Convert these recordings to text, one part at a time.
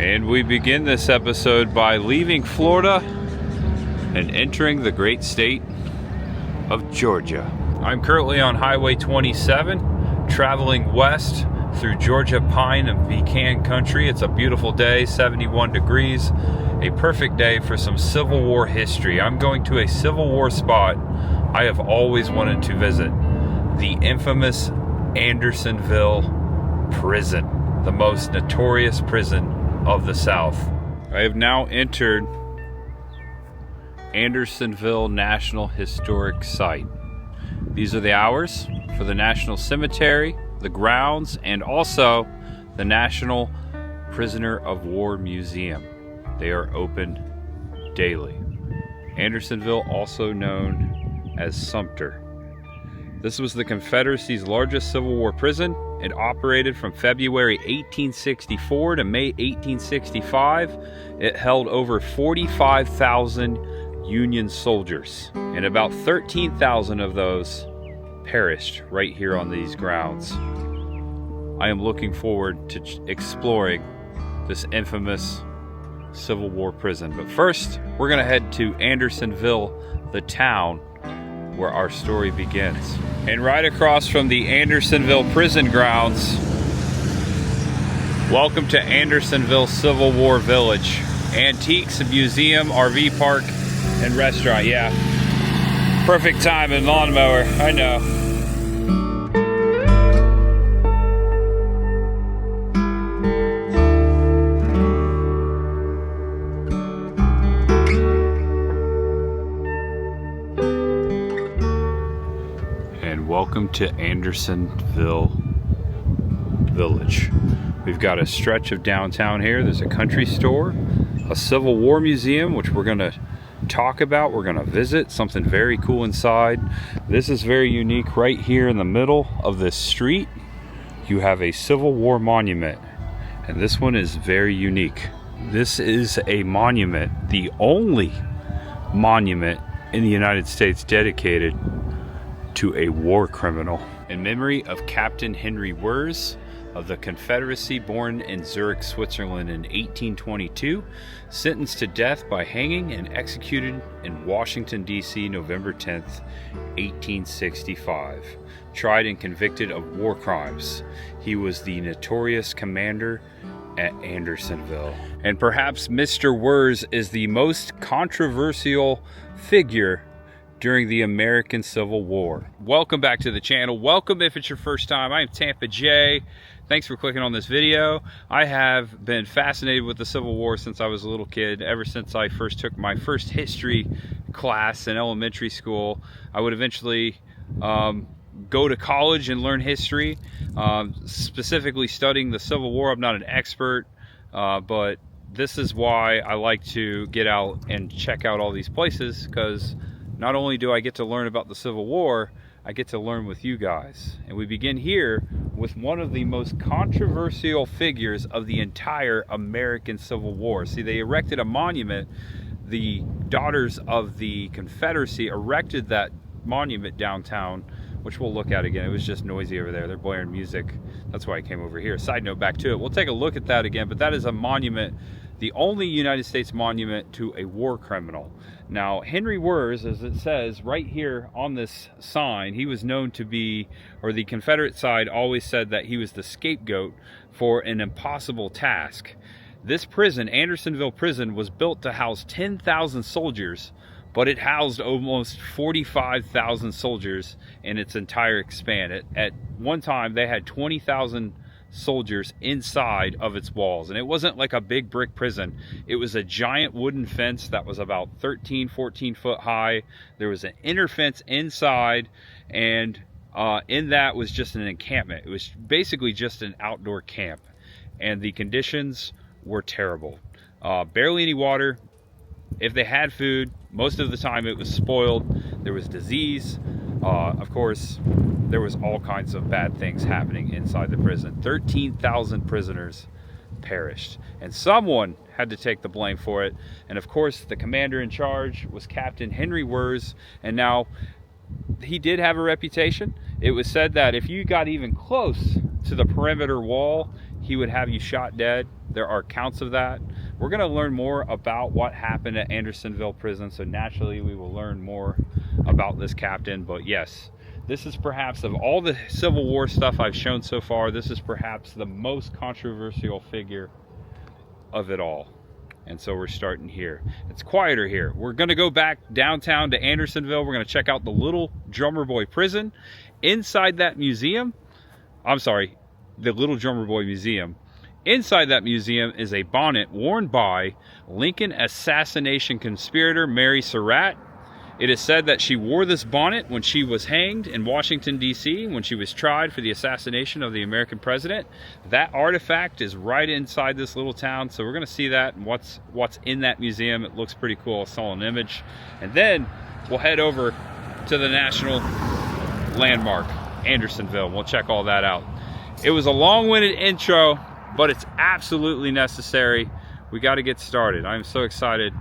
And we begin this episode by leaving Florida and entering the great state of Georgia. I'm currently on Highway 27, traveling west through Georgia pine and pecan country. It's a beautiful day, 71 degrees, a perfect day for some Civil War history. I'm going to a Civil War spot I have always wanted to visit, the infamous Andersonville Prison, the most notorious prison of the South. I have now entered Andersonville National Historic Site. These are the hours for the National Cemetery, the grounds, and also the National Prisoner of War Museum. They are open daily. Andersonville, also known as Sumter. This was the Confederacy's largest Civil War prison. It operated from February 1864 to May 1865. It held over 45,000 Union soldiers, and about 13,000 of those perished right here on these grounds. I am looking forward to exploring this infamous Civil War prison. But first, we're going to head to Andersonville, the town where our story begins. And right across from the Andersonville prison grounds, welcome to Andersonville Civil War Village. Antiques, museum, RV park, and restaurant. Yeah, perfect time and lawnmower, I know. Welcome to Andersonville Village. We've got a stretch of downtown here. There's a country store, a Civil War museum, which we're going to talk about. We're going to visit something very cool inside. This is very unique. Right here in the middle of this street, you have a Civil War monument, and this one is very unique. This is a monument, the only monument in the United States dedicated to a war criminal. In memory of Captain Henry Wirz of the Confederacy, born in Zurich, Switzerland in 1822, sentenced to death by hanging and executed in Washington, D.C. November 10th, 1865. Tried and convicted of war crimes. He was the notorious commander at Andersonville. And perhaps Mr. Wirz is the most controversial figure during the American Civil War. Welcome back to the channel. Welcome if it's your first time. I am Tampa J. Thanks for clicking on this video. I have been fascinated with the Civil War since I was a little kid. Ever since I first took my first history class in elementary school, I would eventually go to college and learn history, specifically studying the Civil War. I'm not an expert, but this is why I like to get out and check out all these places, because not only do I get to learn about the Civil War, I get to learn with you guys. And we begin here with one of the most controversial figures of the entire American Civil War. See, they erected a monument. The Daughters of the Confederacy erected that monument downtown, which we'll look at again. It was just noisy over there. They're blaring music. That's why I came over here. Side note, back to it. We'll take a look at that again, but that is a monument, the only United States monument to a war criminal. Now, Henry Wirz, as it says right here on this sign, he was known to be, or the Confederate side always said that he was the scapegoat for an impossible task. This prison, Andersonville Prison, was built to house 10,000 soldiers, but it housed almost 45,000 soldiers in its entire span. At one time, they had 20,000 soldiers inside of its walls, and it wasn't like a big brick prison. It was a giant wooden fence that was about 13-14 foot high. There was an inner fence inside, and in that was just an encampment. It was basically just an outdoor camp, and the conditions were terrible. Barely any water. If they had food, most of the time it was spoiled. There was disease. Of course, there was all kinds of bad things happening inside the prison. 13,000 prisoners perished, and someone had to take the blame for it. And of course, the commander in charge was Captain Henry Wirz. And now, he did have a reputation. It was said that if you got even close to the perimeter wall, he would have you shot dead. There are accounts of that. We're going to learn more about what happened at Andersonville Prison, so naturally we will learn more about this captain. But yes, this is perhaps, of all the Civil War stuff I've shown so far, this is perhaps the most controversial figure of it all. And so we're starting here. It's quieter here. We're going to go back downtown to Andersonville. We're going to check out the Little Drummer Boy Prison. Inside that museum, I'm sorry, the Little Drummer Boy Museum. Inside that museum is a bonnet worn by Lincoln assassination conspirator Mary Surratt. It is said that she wore this bonnet when she was hanged in Washington, D.C., when she was tried for the assassination of the American president. That artifact is right inside this little town, so we're going to see that and what's in that museum. It looks pretty cool. I saw an image. And then we'll head over to the national landmark, Andersonville. We'll check all that out. It was a long-winded intro, but it's absolutely necessary. We got to get started. I'm so excited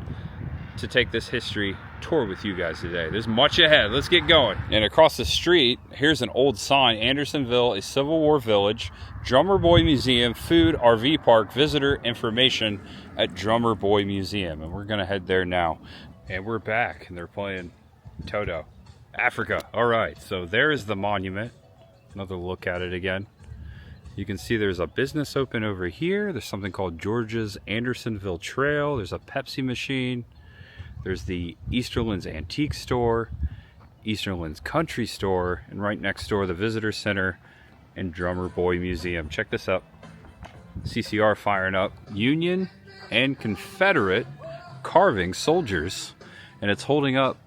to take this history tour with you guys today. There's much ahead. Let's get going. And across the street, here's an old sign: Andersonville, a Civil War village, Drummer Boy Museum, food, RV park, visitor information at Drummer Boy Museum. And we're gonna head there now. And we're back, and they're playing Toto. Africa. All right, so there is the monument. Another look at it again. You can see there's a business open over here. There's something called George's Andersonville Trail. There's a Pepsi machine. There's the Easterlands Antique Store, Easterlands Country Store, and right next door the Visitor Center and Drummer Boy Museum. Check this out. CCR firing up. Union and Confederate carving soldiers, and it's holding up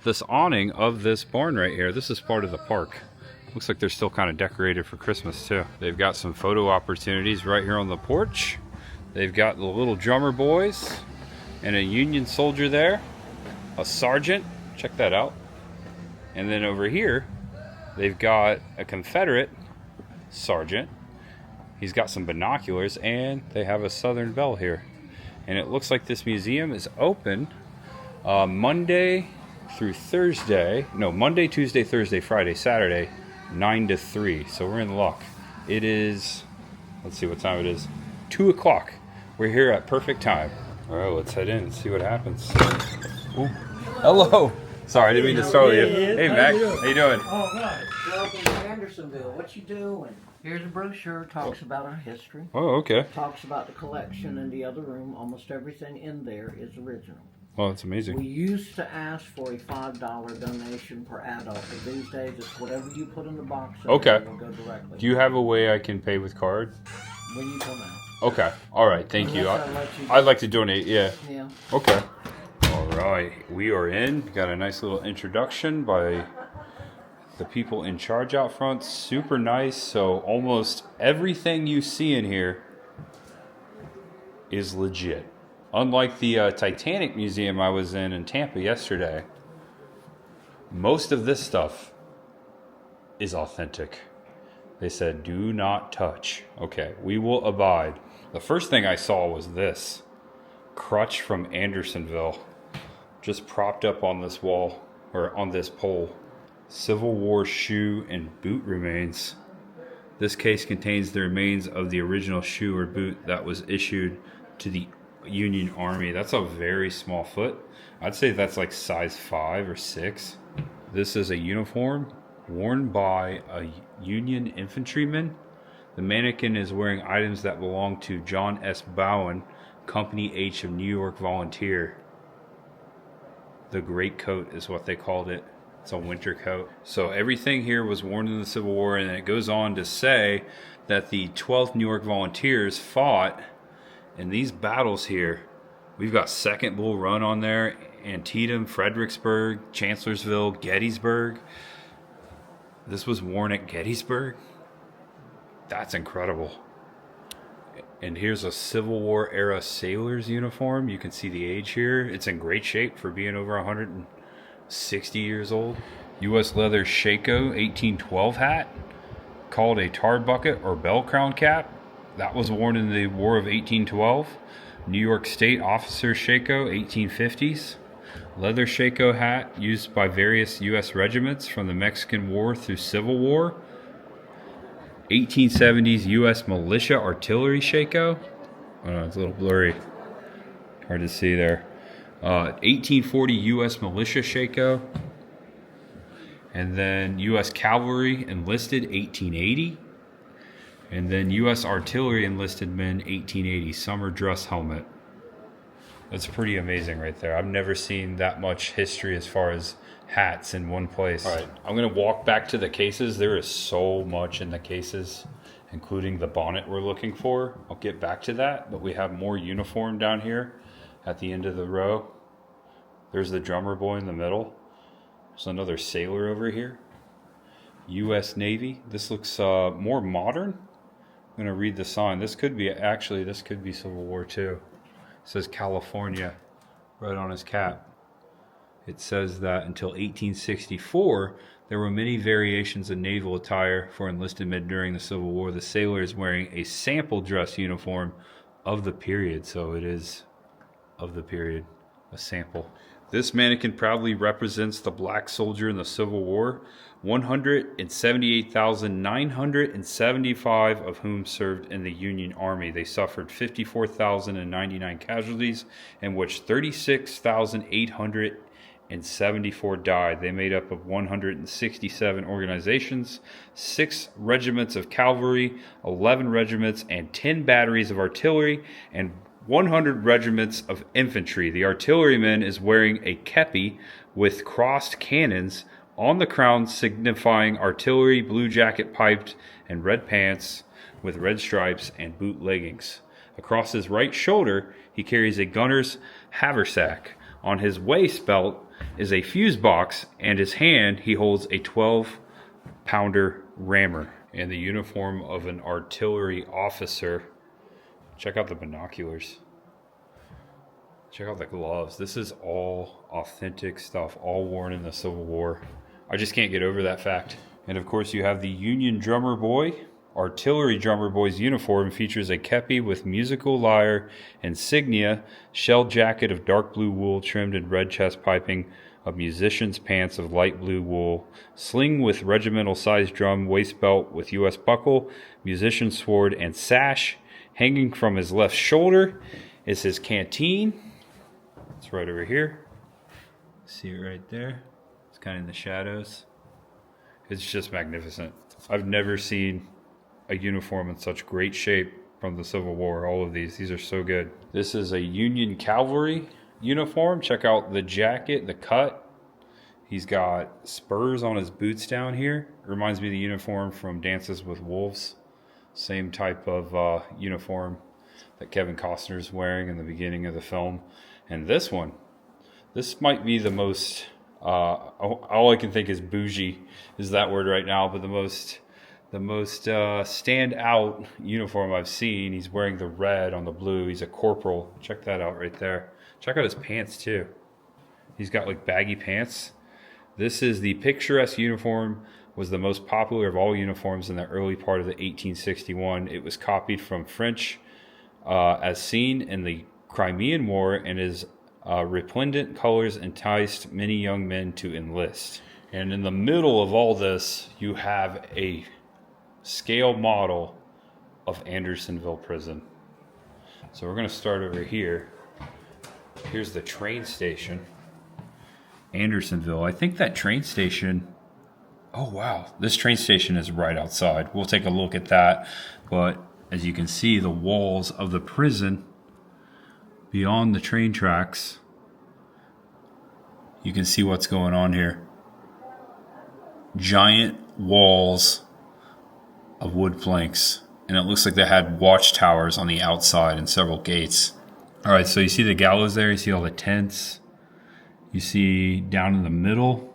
this awning of this barn right here. This is part of the park. Looks like they're still kind of decorated for Christmas too. They've got some photo opportunities right here on the porch. They've got the little drummer boys and a Union soldier there, a sergeant, check that out. And then over here, they've got a Confederate sergeant. He's got some binoculars, and they have a Southern Belle here. And it looks like this museum is open Monday through Thursday. No, Monday, Tuesday, Thursday, Friday, Saturday, 9 to 3. So we're in luck. It is, let's see what time it is, 2 o'clock. We're here at perfect time. All right, let's head in and see what happens. Ooh. Hello. Sorry, I didn't mean to startle you. Hey, Mac. How you doing? All right. Welcome to Andersonville. What you doing? Here's a brochure. Talks about our history. Oh, okay. Talks about the collection in the other room. Almost everything in there is original. Oh, that's amazing. We used to ask for a $5 donation per adult, but these days it's whatever you put in the box. Okay. Will go directly. Do you have a way I can pay with card? When you come out. Okay. All right. Thank you. I'd like to donate. Yeah. Yeah. Okay. All right. We are in. Got a nice little introduction by the people in charge out front. Super nice. So almost everything you see in here is legit. Unlike the Titanic Museum I was in Tampa yesterday, most of this stuff is authentic. They said, do not touch. Okay, we will abide. The first thing I saw was this crutch from Andersonville, just propped up on this wall, or on this pole. Civil War shoe and boot remains. This case contains the remains of the original shoe or boot that was issued to the Union Army. That's a very small foot. I'd say that's like size 5 or 6. This is a uniform worn by a Union infantryman. The mannequin is wearing items that belong to John S. Bowen, Company H of New York Volunteer. The great coat is what they called it. It's a winter coat. So everything here was worn in the Civil War, and it goes on to say that the 12th New York Volunteers fought in these battles here. We've got Second Bull Run on there, Antietam, Fredericksburg, Chancellorsville, Gettysburg. This was worn at Gettysburg. That's incredible. And here's a Civil War era sailor's uniform. You can see the age here. It's in great shape for being over 160 years old. U.S. leather Shako 1812 hat, called a tar bucket or bell crown cap. That was worn in the War of 1812. New York State officer Shako 1850s. Leather Shako hat used by various U.S. regiments from the Mexican War through Civil War. 1870s U.S. militia artillery Shako. I don't know, it's a little blurry. Hard to see there. 1840 U.S. militia Shako. And then U.S. Cavalry enlisted 1880. And then U.S. Artillery enlisted men 1880 summer dress helmet. That's pretty amazing right there. I've never seen that much history as far as hats in one place. All right, I'm going to walk back to the cases. There is so much in the cases, including the bonnet we're looking for. I'll get back to that, but we have more uniform down here at the end of the row. There's the drummer boy in the middle. There's another sailor over here. U.S. Navy. This looks more modern. I'm going to read the sign. This could be Civil War too. It says California right on his cap. It says that until 1864, there were many variations of naval attire for enlisted men during the Civil War. The sailor is wearing a sample dress uniform of the period. So it is of the period, a sample. This mannequin proudly represents the black soldier in the Civil War, 178,975 of whom served in the Union Army. They suffered 54,099 casualties, in which 36,874 died. They made up of 167 organizations, 6 regiments of cavalry, 11 regiments, and 10 batteries of artillery, and 100 regiments of infantry. The artilleryman is wearing a kepi with crossed cannons on the crown, signifying artillery, blue jacket piped, and red pants with red stripes and boot leggings. Across his right shoulder, he carries a gunner's haversack. On his waist belt is a fuse box, and his hand he holds a 12-pounder rammer. And the uniform of an artillery officer. Check out the binoculars. Check out the gloves. This is all authentic stuff, all worn in the Civil War. I just can't get over that fact. And of course, you have the Union drummer boy. Artillery drummer boy's uniform features a kepi with musical lyre, insignia, shell jacket of dark blue wool trimmed in red chest piping, a musician's pants of light blue wool, sling with regimental sized drum, waist belt with U.S. buckle, musician's sword, and sash. Hanging from his left shoulder is his canteen. It's right over here. See it right there? It's kind of in the shadows. It's just magnificent. I've never seen a uniform in such great shape from the Civil War. All of these are so good. This is a Union Cavalry uniform. Check out the jacket, the cut. He's got spurs on his boots down here. It reminds me of the uniform from Dances with Wolves. Same type of uniform that Kevin Costner's wearing in the beginning of the film. And this one, this might be the most, all I can think is bougie is that word right now, but the most standout uniform I've seen. He's wearing the red on the blue. He's a corporal. Check that out right there. Check out his pants too. He's got like baggy pants. This is the picturesque uniform. Was the most popular of all uniforms in the early part of the 1861. It was copied from French as seen in the Crimean War, and his resplendent colors enticed many young men to enlist. And in the middle of all this, you have a scale model of Andersonville Prison. So we're going to start over here. Here's the train station. Andersonville. I think that train station... Oh, wow. This train station is right outside. We'll take a look at that. But as you can see, the walls of the prison beyond the train tracks, you can see what's going on here. Giant walls of wood planks. And it looks like they had watchtowers on the outside and several gates. All right, so you see the gallows there. You see all the tents. You see down in the middle,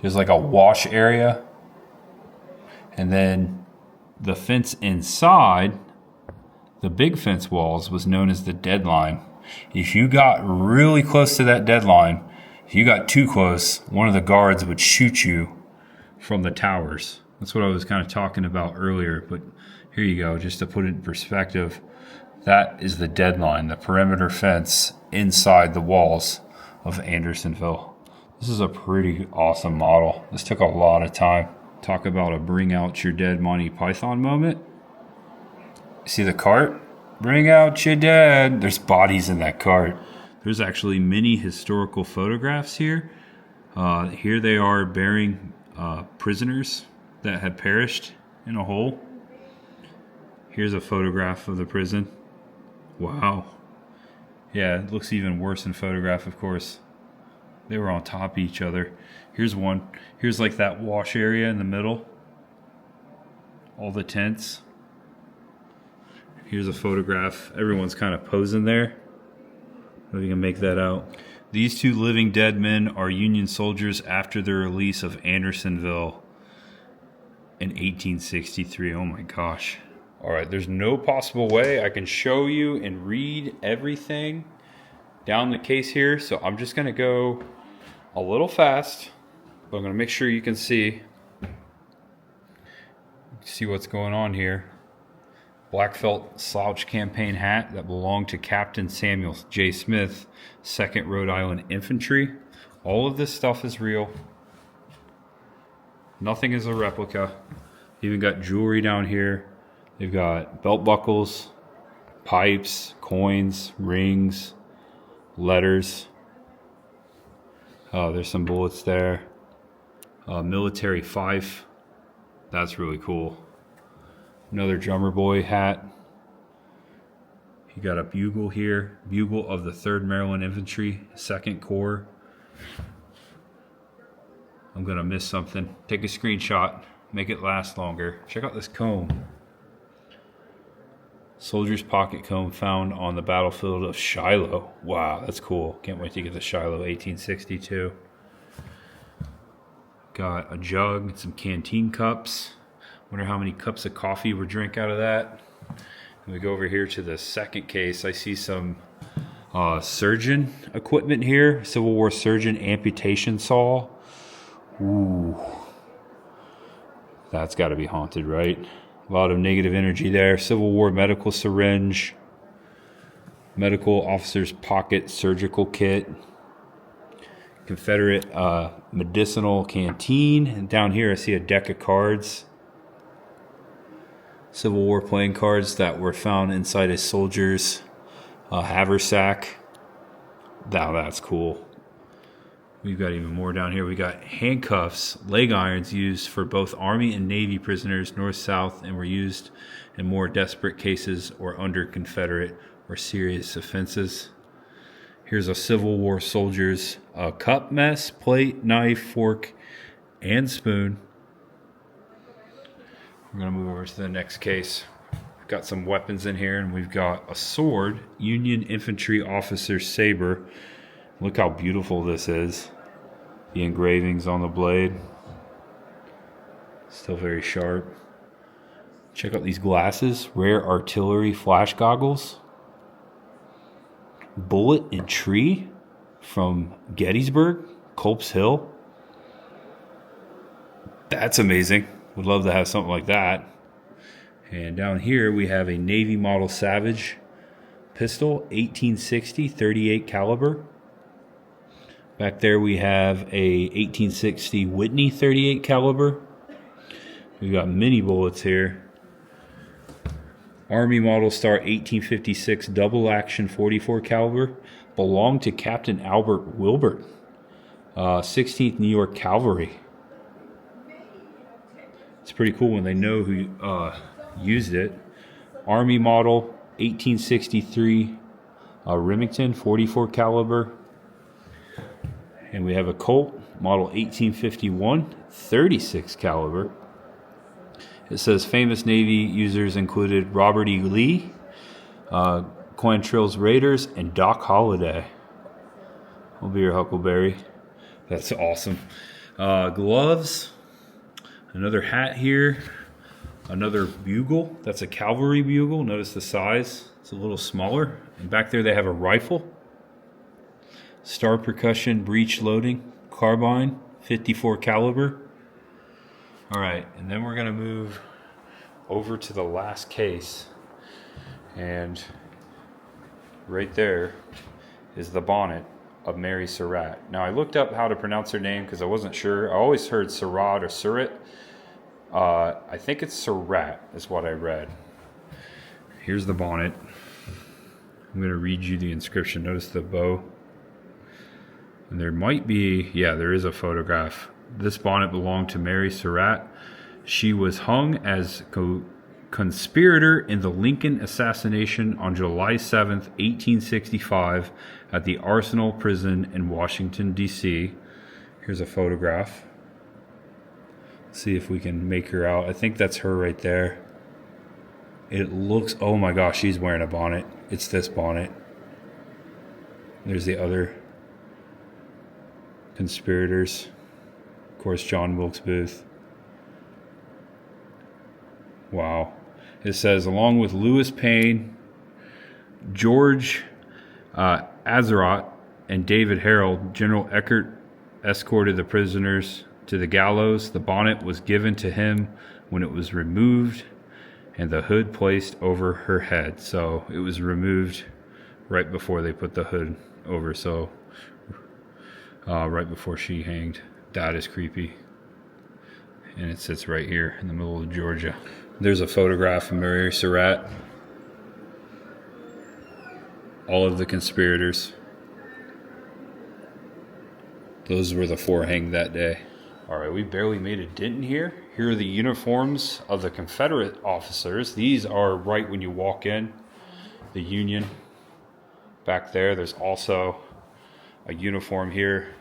there's like a wash area. And then the fence inside, the big fence walls, was known as the deadline. If you got really close to that deadline, if you got too close, one of the guards would shoot you from the towers. That's what I was kind of talking about earlier. But here you go, just to put it in perspective. That is the deadline, the perimeter fence inside the walls of Andersonville. This is a pretty awesome model. This took a lot of time. Talk about a bring out your dead Monty Python moment. See the cart? Bring out your dead. There's bodies in that cart. There's actually many historical photographs here. Here they are burying prisoners that had perished in a hole. Here's a photograph of the prison. Wow. Yeah, it looks even worse in photograph, of course. They were on top of each other. Here's one. Here's like that wash area in the middle. All the tents. Here's a photograph. Everyone's kind of posing there. I don't know if you can make that out. These two living dead men are Union soldiers after the release of Andersonville in 1863. Oh my gosh. All right, there's no possible way I can show you and read everything down the case here, so I'm just gonna go a little fast, but I'm gonna make sure you can see what's going on here. Black felt slouch campaign hat that belonged to Captain Samuel J. Smith, 2nd Rhode Island Infantry. All of this stuff is real. Nothing is a replica. Even got jewelry down here. They've got belt buckles, pipes, coins, rings, letters. There's some bullets there. Military fife. That's really cool. Another drummer boy hat. You got a bugle here. Bugle of the 3rd Maryland Infantry, 2nd Corps. I'm gonna miss something. Take a screenshot. Make it last longer. Check out this comb. Soldier's pocket comb found on the battlefield of Shiloh. Wow, that's cool. Can't wait to get to Shiloh, 1862. Got a jug and some canteen cups. Wonder how many cups of coffee we drink out of that. And we go over here to the second case. I see some surgeon equipment here. Civil War surgeon amputation saw. Ooh. That's got to be haunted, right? A lot of negative energy there. Civil War medical syringe. Medical officer's pocket surgical kit. Confederate medicinal canteen. And down here I see a deck of cards. Civil War playing cards that were found inside a soldier's haversack. Now that's cool. We've got even more down here. We got handcuffs, leg irons used for both Army and Navy prisoners, north-south, and were used in more desperate cases or under Confederate or serious offenses. Here's a Civil War soldier's cup mess, plate, knife, fork, and spoon. We're going to move over to the next case. We've got some weapons in here, and we've got a sword, Union Infantry Officer's saber. Look how beautiful this is. The engravings on the blade. Still very sharp. Check out these glasses, rare artillery flash goggles. Bullet and tree from Gettysburg, Culp's Hill. That's amazing. Would love to have something like that. And down here we have a Navy model Savage pistol, 1860, 38 caliber. Back there we have a 1860 Whitney 38 caliber. We've got mini bullets here. Army model Star 1856 double action 44 caliber. Belonged to Captain Albert Wilbert, 16th New York Cavalry. It's pretty cool when they know who used it. Army model 1863 Remington 44 caliber. And we have a Colt model 1851 36 caliber. It says famous Navy users included Robert E. Lee, Quantrill's Raiders, and Doc Holliday. I'll be your Huckleberry. That's awesome. Gloves. Another hat here. Another bugle. That's a cavalry bugle. Notice the size. It's a little smaller. And back there they have a rifle. Star percussion breech loading. Carbine. 54 caliber. All right. And then we're going to move over to the last case. And right there is the bonnet of Mary Surratt. Now I looked up how to pronounce her name because I wasn't sure. I always heard Surratt or Surratt. I think it's Surratt is what I read. Here's the bonnet. I'm going to read you the inscription. Notice the bow. And there might be, yeah, there is a photograph. This bonnet belonged to Mary Surratt. She was hung as conspirator in the Lincoln assassination on July 7th, 1865 at the Arsenal Prison in Washington, D.C. Here's a photograph. Let's see if we can make her out. I think that's her right there. It looks, oh my gosh, she's wearing a bonnet. It's this bonnet. There's the other conspirators. Of course, John Wilkes Booth. Wow. It says, along with Lewis Payne, George Azeroth, and David Harold, General Eckert escorted the prisoners to the gallows. The bonnet was given to him when it was removed and the hood placed over her head. So it was removed right before they put the hood over. So right before she hanged. That is creepy. And it sits right here in the middle of Georgia. There's a photograph of Mary Surratt. All of the conspirators. Those were the 4 hanged that day. All right, we barely made a dent in here. Here are the uniforms of the Confederate officers. These are right when you walk in. The Union back there. There's also a uniform here.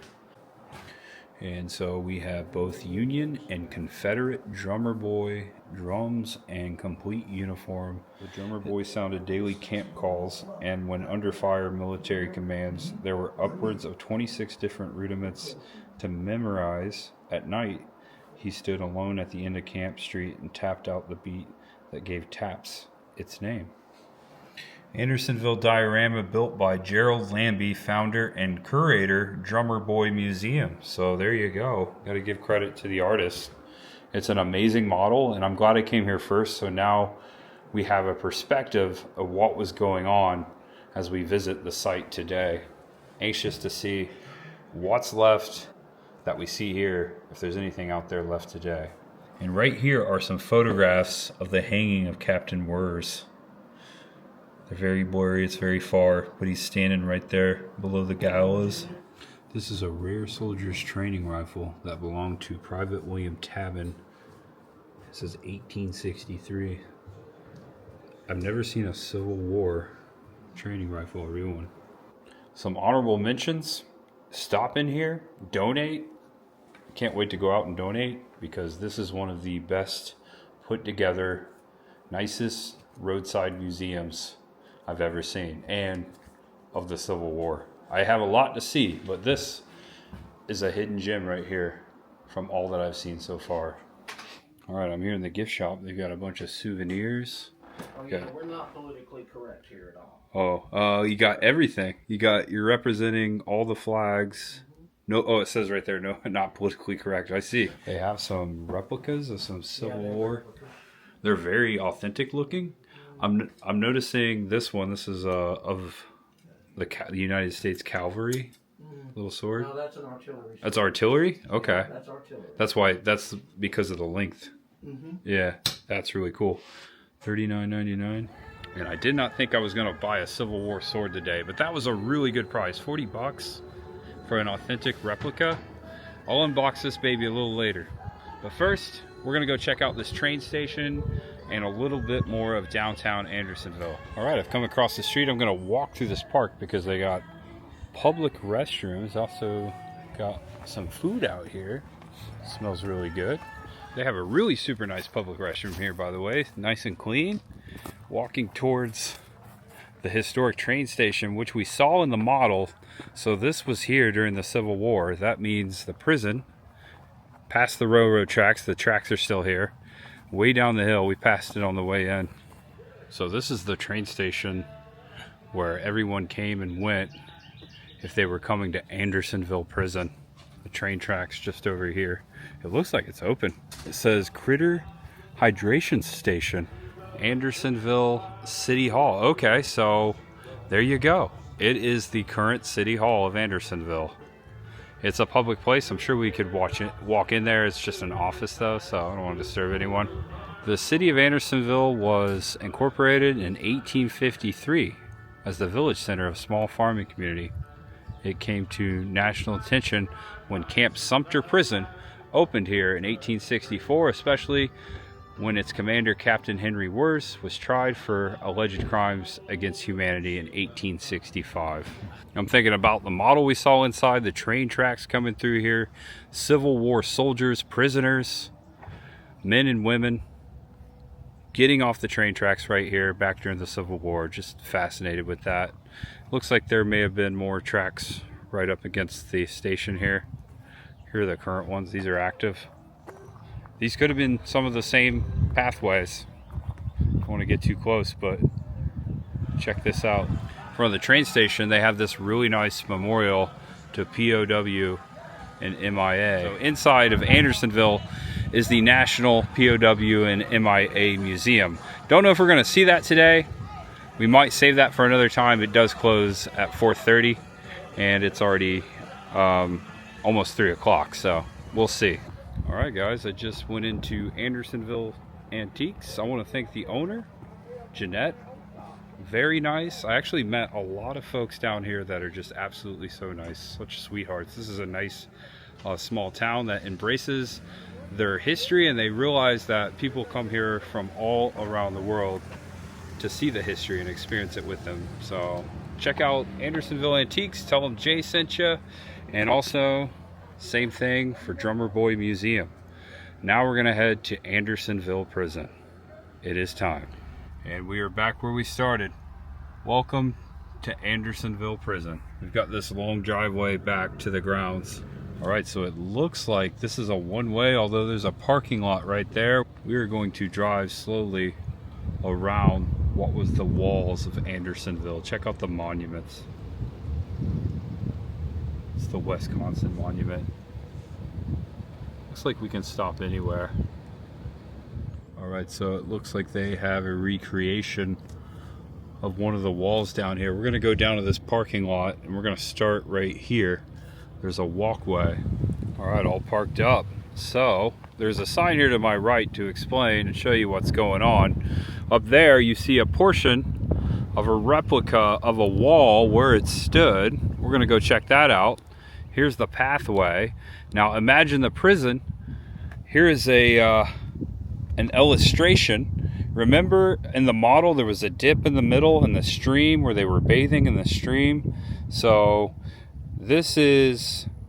And so we have both Union and Confederate drummer boy drums and complete uniform. The drummer boy sounded daily camp calls, and when under fire military commands, there were upwards of 26 different rudiments to memorize. At night, he stood alone at the end of Camp Street and tapped out the beat that gave Taps its name. Andersonville diorama built by Gerald Lambie, founder and curator, Drummer Boy Museum. So there you go. Got to give credit to the artist. It's an amazing model, and I'm glad I came here first. So now we have a perspective of what was going on as we visit the site today. Anxious to see what's left that we see here, if there's anything out there left today. And right here are some photographs of the hanging of Captain Wirz. They're very blurry, it's very far, but he's standing right there below the gallows. This is a rare soldier's training rifle that belonged to Private William Tabin. It says 1863. I've never seen a Civil War training rifle, a real one. Some honorable mentions. Stop in here, donate. Can't wait to go out and donate because this is one of the best put together, nicest roadside museums I've ever seen, and of the Civil War. I have a lot to see, but this is a hidden gem right here from all that I've seen so far. All right, I'm here in the gift shop. They've got a bunch of souvenirs. Oh yeah, we're not politically correct here at all. Oh, you got everything. You're representing all the flags. No, it says right there, no, not politically correct. I see. They have some replicas of some Civil War. They're very authentic looking. I'm noticing this one. This is of the United States Cavalry, little sword. No, that's an artillery. That's artillery. Okay. Yeah, that's artillery. That's why. That's because of the length. Mm-hmm. Yeah, that's really cool. $39.99. And I did not think I was gonna buy a Civil War sword today, but that was a really good price. $40 for an authentic replica. I'll unbox this baby a little later. But first, we're gonna go check out this train station and a little bit more of downtown Andersonville. All right, I've come across the street. I'm gonna walk through this park because they got public restrooms. Also got some food out here. Smells really good. They have a really super nice public restroom here, by the way. Nice and clean. Walking towards the historic train station, which we saw in the model. So this was here during the Civil War. That means the prison, past the railroad tracks. The tracks are still here. Way down the hill, we passed it on the way in. So this is the train station where everyone came and went if they were coming to Andersonville Prison. The train tracks just over here. It looks like it's open. It says Critter Hydration Station, Andersonville City Hall. Okay, so there you go. It is the current City Hall of Andersonville. It's a public place. I'm sure we could walk in there. It's just an office though, so I don't want to disturb anyone. The city of Andersonville was incorporated in 1853 as the village center of a small farming community. It came to national attention when Camp Sumter Prison opened here in 1864, especially when its commander, Captain Henry Wirz, was tried for alleged crimes against humanity in 1865. I'm thinking about the model we saw inside, the train tracks coming through here, Civil War soldiers, prisoners, men and women getting off the train tracks right here back during the Civil War. Just fascinated with that. Looks like there may have been more tracks right up against the station here. Here are the current ones. These are active. These could have been some of the same pathways. Don't want to get too close, but check this out. In front of the train station, they have this really nice memorial to POW and MIA. So inside of Andersonville is the National POW and MIA Museum. Don't know if we're going to see that today. We might save that for another time. It does close at 4:30, and it's already almost 3 o'clock, so we'll see. All right, guys, I just went into Andersonville Antiques. I want to thank the owner, Jeanette. Very nice. I actually met a lot of folks down here that are just absolutely so nice. Such sweethearts. This is a nice small town that embraces their history, and they realize that people come here from all around the world to see the history and experience it with them. So check out Andersonville Antiques. Tell them Jay sent you. And also, same thing for Drummer Boy Museum. Now we're gonna head to Andersonville Prison. It is time. And we are back where we started. Welcome to Andersonville Prison. We've got this long driveway back to the grounds. All right, so it looks like this is a one-way, although there's a parking lot right there. We are going to drive slowly around what was the walls of Andersonville. Check out the monuments. It's the Wisconsin Monument. Looks like we can stop anywhere. All right, so it looks like they have a recreation of one of the walls down here. We're gonna go down to this parking lot and we're gonna start right here. There's a walkway. All right, all parked up. So there's a sign here to my right to explain and show you what's going on. Up there you see a portion of a replica of a wall where it stood. We're gonna go check that out. Here's the pathway. Now imagine the prison. Here is an illustration. Remember in the model there was a dip in the middle in the stream where they were bathing in the stream. So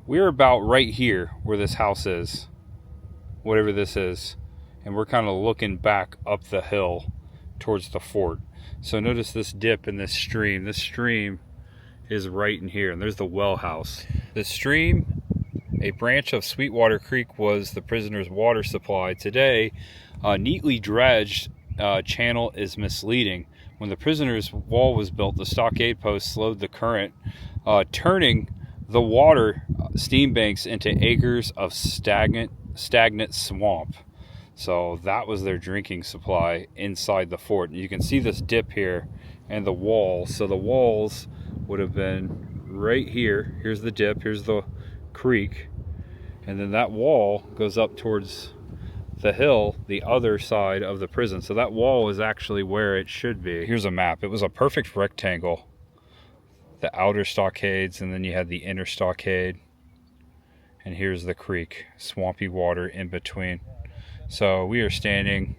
we're about right here where this house is, whatever this is, and we're kind of looking back up the hill towards the fort. So notice this dip in this stream. This stream is right in here, and there's the well house. The stream, a branch of Sweetwater Creek, was the prisoner's water supply. Today, a neatly dredged channel is misleading. When the prisoner's wall was built, the stockade post slowed the current, turning the water steam banks into acres of stagnant swamp. So that was their drinking supply inside the fort. And you can see this dip here and the walls. So the walls would have been right here. Here's the dip, here's the creek, and then that wall goes up towards the hill, the other side of the prison. So that wall is actually where it should be. Here's a map. It was a perfect rectangle. The outer stockades, and then you had the inner stockade, and here's the creek, swampy water in between. So we are standing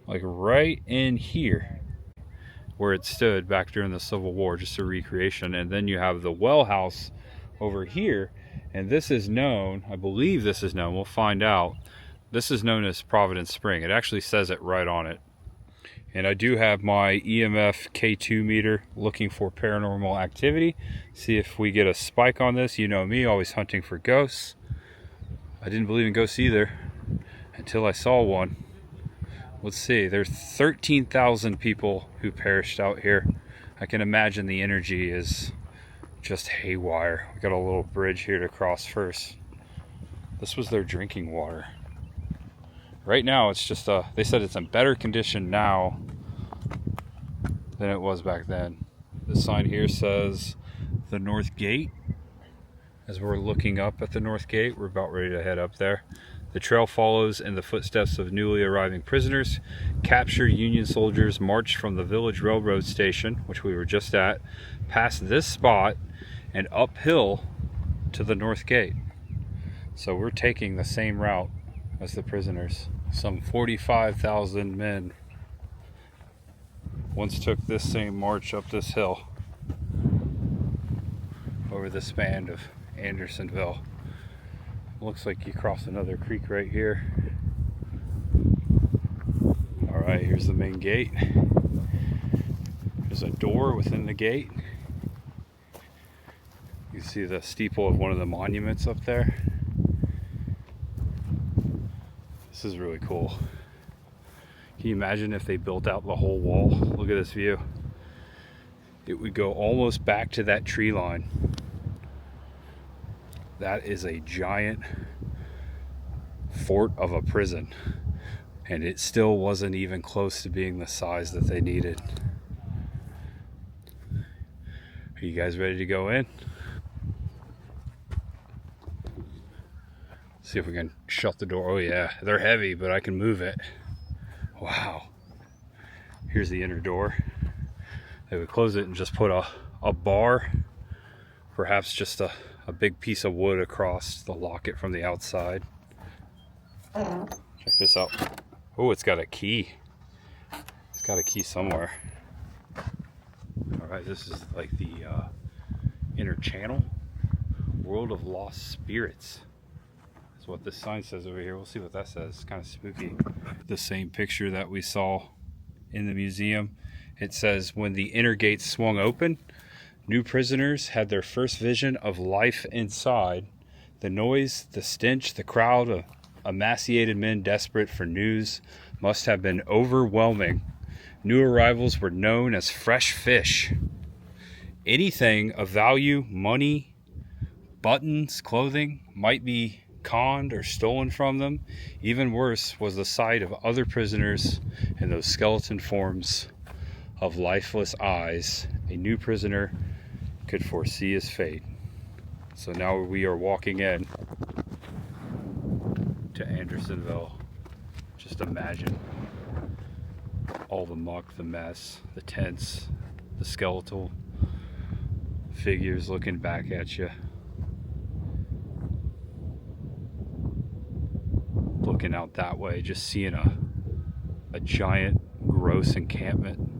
like right in here where it stood back during the Civil War, just a recreation. And then you have the well house over here, and this is known, I believe this is known, we'll find out, this is known as Providence Spring. It actually says it right on it. And I do have my EMF K2 meter looking for paranormal activity. See if we get a spike on this. You know me, always hunting for ghosts. I didn't believe in ghosts either until I saw one. Let's see, there's 13,000 people who perished out here. I can imagine the energy is just haywire. We got a little bridge here to cross first. This was their drinking water. Right now it's just they said it's in better condition now than it was back then. The sign here says the North Gate. As we're looking up at the North Gate, we're about ready to head up there. The trail follows in the footsteps of newly arriving prisoners. Captured Union soldiers marched from the Village Railroad Station, which we were just at, past this spot and uphill to the north gate. So we're taking the same route as the prisoners. Some 45,000 men once took this same march up this hill over the span of Andersonville. Looks like you cross another creek right here. Alright, here's the main gate. There's a door within the gate. You can see the steeple of one of the monuments up there. This is really cool. Can you imagine if they built out the whole wall? Look at this view. It would go almost back to that tree line. That is a giant fort of a prison, and it still wasn't even close to being the size that they needed. Are you guys ready to go in? See if we can shut the door. Oh yeah, they're heavy, but I can move it. Wow. Here's the inner door. They would close it and just put a bar, perhaps just a big piece of wood across to lock it from the outside. Check this out. Oh, it's got a key. It's got a key somewhere. Alright, this is like the inner channel. World of Lost Spirits. That's what this sign says over here. We'll see what that says. It's kind of spooky. The same picture that we saw in the museum. It says, when the inner gates swung open, new prisoners had their first vision of life inside. The noise, the stench, the crowd of emaciated men desperate for news must have been overwhelming. New arrivals were known as fresh fish. Anything of value, money, buttons, clothing, might be conned or stolen from them. Even worse was the sight of other prisoners in those skeleton forms of lifeless eyes. A new prisoner could foresee his fate. So now we are walking in to Andersonville. Just imagine all the muck, the mess, the tents, the skeletal figures looking back at you. Looking out that way, just seeing a giant, gross encampment.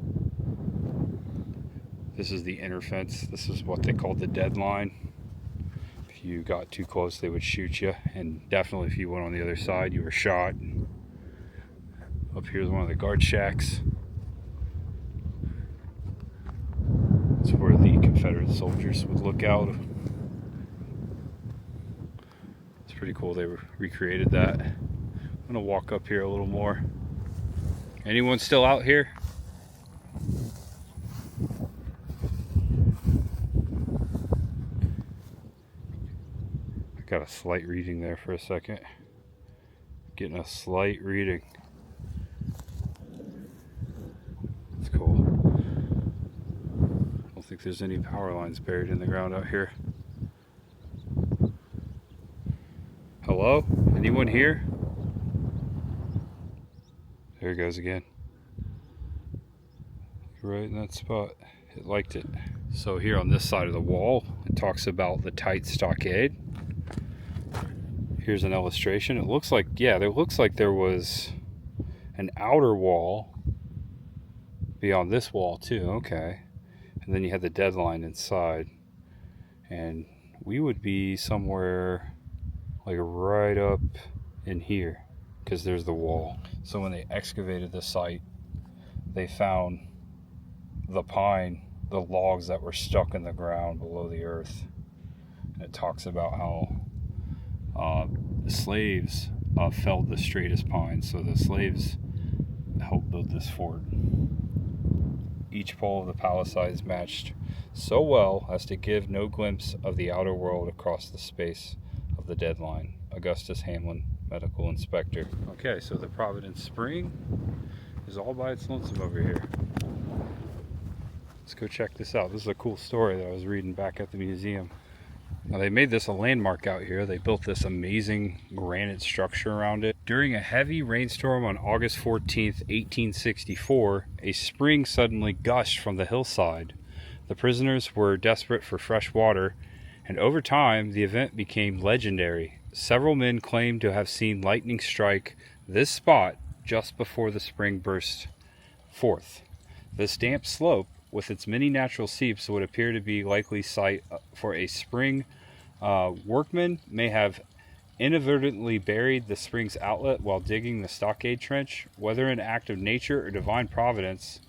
This is the inner fence. This is what they called the deadline. If you got too close, they would shoot you, and definitely if you went on the other side, you were shot. Up here's one of the guard shacks. It's where the Confederate soldiers would look out. It's pretty cool they recreated that. I'm gonna walk up here a little more. Anyone still out here? I got a slight reading there for a second. Getting a slight reading. It's cool. I don't think there's any power lines buried in the ground out here. Hello? Anyone here? There it goes again. Right in that spot. It liked it. So here on this side of the wall, it talks about the tight stockade. Here's an illustration. It looks like, yeah, it looks like there was an outer wall beyond this wall too. Okay. And then you had the deadline inside. And we would be somewhere like right up in here because there's the wall. So when they excavated the site, they found the pine, the logs that were stuck in the ground below the earth. And it talks about how the slaves felled the straightest pine, so the slaves helped build this fort. Each pole of the palisades matched so well as to give no glimpse of the outer world across the space of the deadline. Augustus Hamlin, medical inspector. Okay, so the Providence Spring is all by its lonesome over here. Let's go check this out. This is a cool story that I was reading back at the museum. Now they made this a landmark out here. They built this amazing granite structure around it. During a heavy rainstorm on August 14th, 1864, a spring suddenly gushed from the hillside. The prisoners were desperate for fresh water, and over time the event became legendary. Several men claimed to have seen lightning strike this spot just before the spring burst forth. This damp slope with its many natural seeps would appear to be likely site for a spring. Workmen may have inadvertently buried the spring's outlet while digging the stockade trench. Whether an act of nature or divine providence,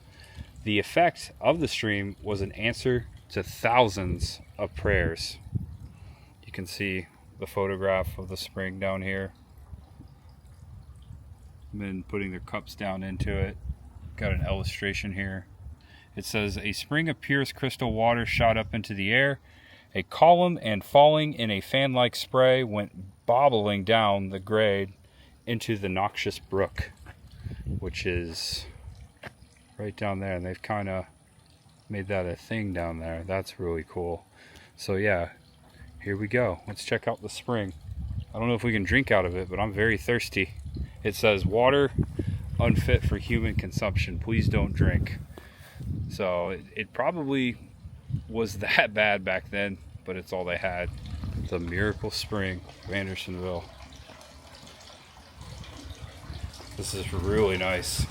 the effect of the stream was an answer to thousands of prayers. You can see the photograph of the spring down here. Men putting their cups down into it. Got an illustration here. It says, a spring of purest crystal water shot up into the air. A column and falling in a fan-like spray went bobbling down the grade into the noxious brook, which is right down there. And they've kind of made that a thing down there. That's really cool. So yeah, here we go. Let's check out the spring. I don't know if we can drink out of it, but I'm very thirsty. It says, water unfit for human consumption. Please don't drink. So it probably was that bad back then, but it's all they had. The Miracle Spring of Andersonville. This is really nice.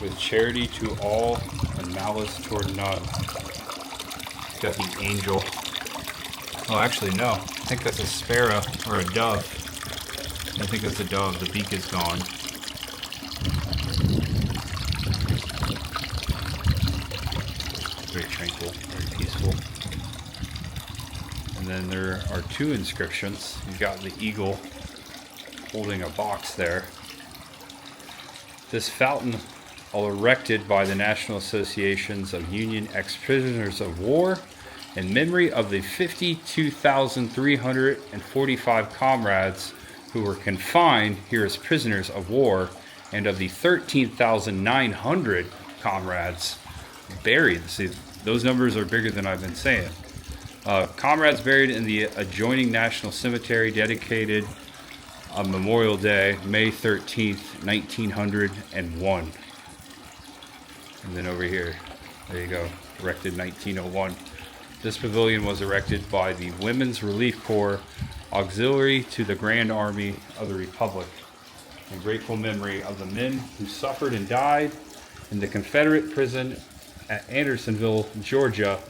With charity to all and malice toward none. It's got the angel. Oh, actually, no. I think that's a sparrow or a dove. I think that's a dove. The beak is gone. Very tranquil, very peaceful. And then there are two inscriptions. You've got the eagle holding a box there. This fountain, all erected by the National Associations of Union Ex-Prisoners of War in memory of the 52,345 comrades who were confined here as prisoners of war, and of the 13,900 comrades buried. See, those numbers are bigger than I've been saying. Comrades buried in the adjoining National Cemetery, dedicated on Memorial Day, May 13th, 1901. And then over here, there you go, erected 1901. This pavilion was erected by the Women's Relief Corps, auxiliary to the Grand Army of the Republic, in grateful memory of the men who suffered and died in the Confederate prison at Andersonville, Georgia,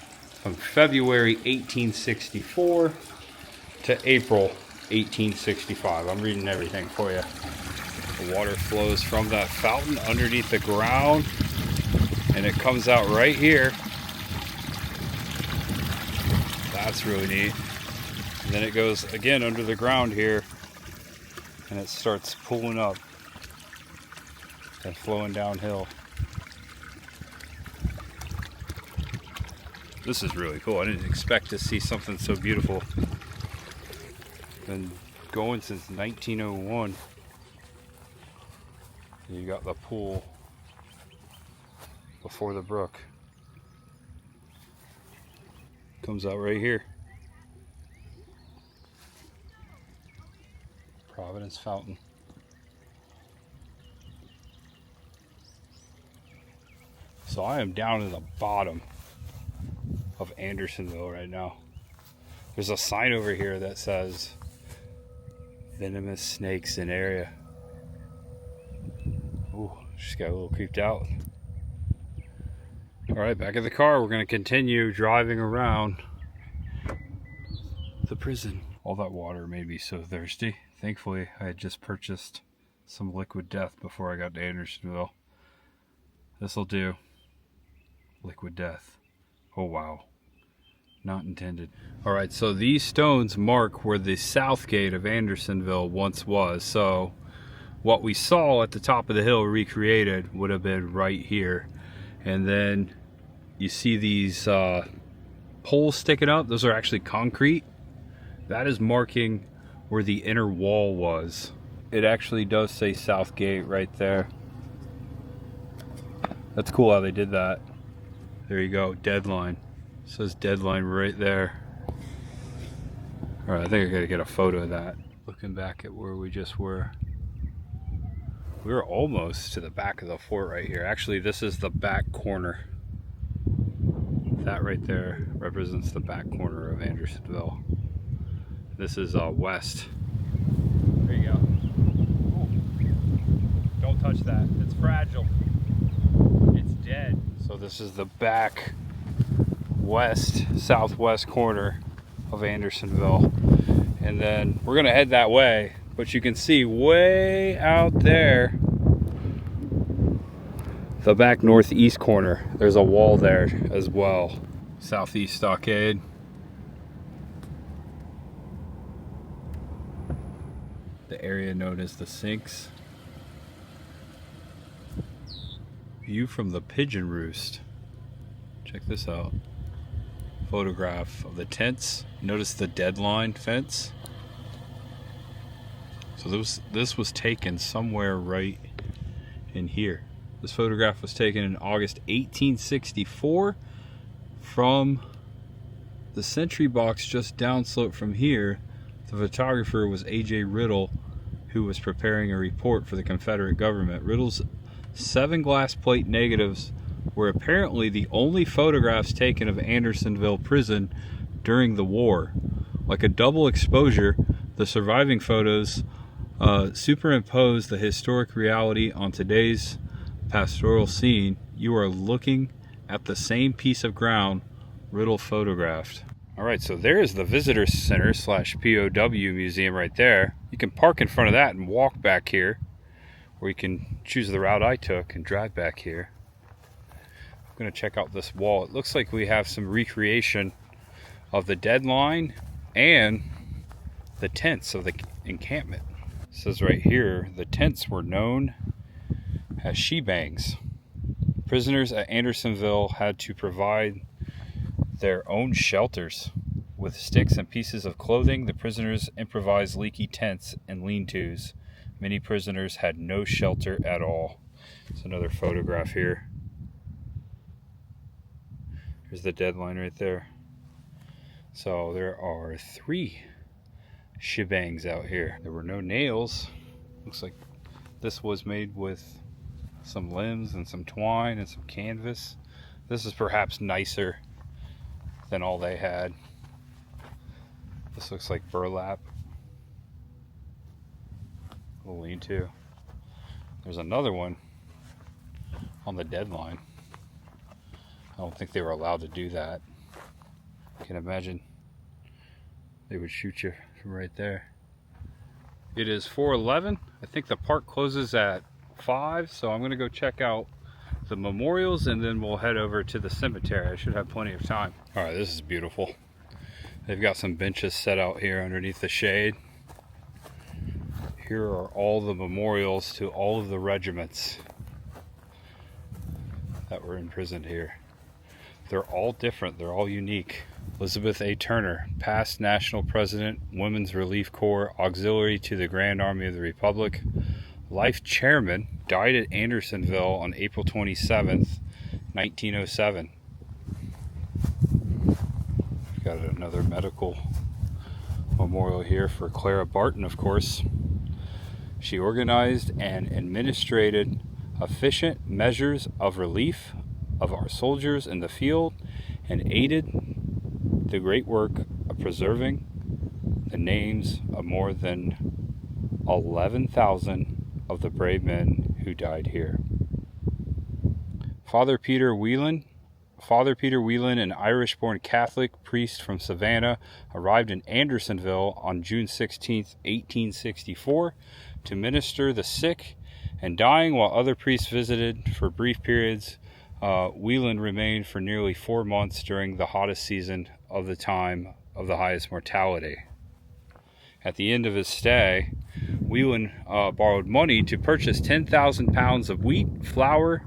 from February 1864 to April 1865. I'm reading everything for you. The water flows from that fountain underneath the ground, and it comes out right here. That's really neat. And then it goes again under the ground here, and it starts pulling up and flowing downhill. This is really cool. I didn't expect to see something so beautiful. Been going since 1901. You got the pool before the brook. Comes out right here. Providence Fountain. So I am down in the bottom of Andersonville right now. There's a sign over here that says venomous snakes in area. Ooh, just got a little creeped out. Alright, back in the car. We're going to continue driving around the prison. All that water made me so thirsty. Thankfully, I had just purchased some liquid death before I got to Andersonville. This'll do. Liquid death. Oh wow. Not intended. Alright, so these stones mark where the south gate of Andersonville once was. So what we saw at the top of the hill recreated would have been right here. And then you see these poles sticking up. Those are actually concrete. That is marking where the inner wall was. It actually does say south gate right there. That's cool how they did that. There you go, deadline. It says deadline right there. All right, I think I gotta get a photo of that. Looking back at where we just were. We were almost to the back of the fort right here. Actually, this is the back corner. That right there represents the back corner of Andersonville. This is west. There you go. Ooh. Don't touch that, it's fragile. It's dead. So this is the back west, southwest corner of Andersonville. And then we're gonna head that way, but you can see way out there, the back northeast corner, there's a wall there as well. Southeast stockade. The area known as the Sinks. View from the pigeon roost. Check this out. Photograph of the tents. Notice the deadline fence. So this was taken somewhere right in here. This photograph was taken in August 1864 from the sentry box just downslope from here. The photographer was A.J. Riddle, who was preparing a report for the Confederate government. Riddle's 7 glass plate negatives were apparently the only photographs taken of Andersonville Prison during the war. Like a double exposure, the surviving photos superimpose the historic reality on today's pastoral scene. You are looking at the same piece of ground Riddle photographed. All right, so there's the Visitor Center / POW Museum right there. You can park in front of that and walk back here, or you can choose the route I took and drive back here. I'm gonna check out this wall. It looks like we have some recreation of the deadline and the tents of the encampment. It says right here, the tents were known as shebangs. Prisoners at Andersonville had to provide their own shelters. With sticks and pieces of clothing, the prisoners improvised leaky tents and lean-tos. Many prisoners had no shelter at all. There's another photograph here. Here's the deadline right there. So there are 3 shebangs out here. There were no nails. Looks like this was made with some limbs and some twine and some canvas. This is perhaps nicer than all they had. This looks like burlap. A lean-to. There's another one on the deadline. I don't think they were allowed to do that. I can imagine they would shoot you from right there. It is 4:11. I think the park closes at 5, so I'm gonna go check out the memorials and then we'll head over to the cemetery. I should have plenty of time. All right, this is beautiful. They've got some benches set out here underneath the shade. Here are all the memorials to all of the regiments that were imprisoned here. They're all different, they're all unique. Elizabeth A. Turner, past National President, Women's Relief Corps, Auxiliary to the Grand Army of the Republic, Life Chairman, died at Andersonville on April 27th, 1907. We've got another medical memorial here for Clara Barton, of course. She organized and administrated efficient measures of relief of our soldiers in the field and aided the great work of preserving the names of more than 11,000 of the brave men who died here. Father Peter Whelan, an Irish-born Catholic priest from Savannah, arrived in Andersonville on June 16, 1864, to minister the sick and dying while other priests visited for brief periods. Whelan remained for nearly 4 months during the hottest season of the time of the highest mortality. At the end of his stay, Whelan borrowed money to purchase 10,000 pounds of wheat, flour,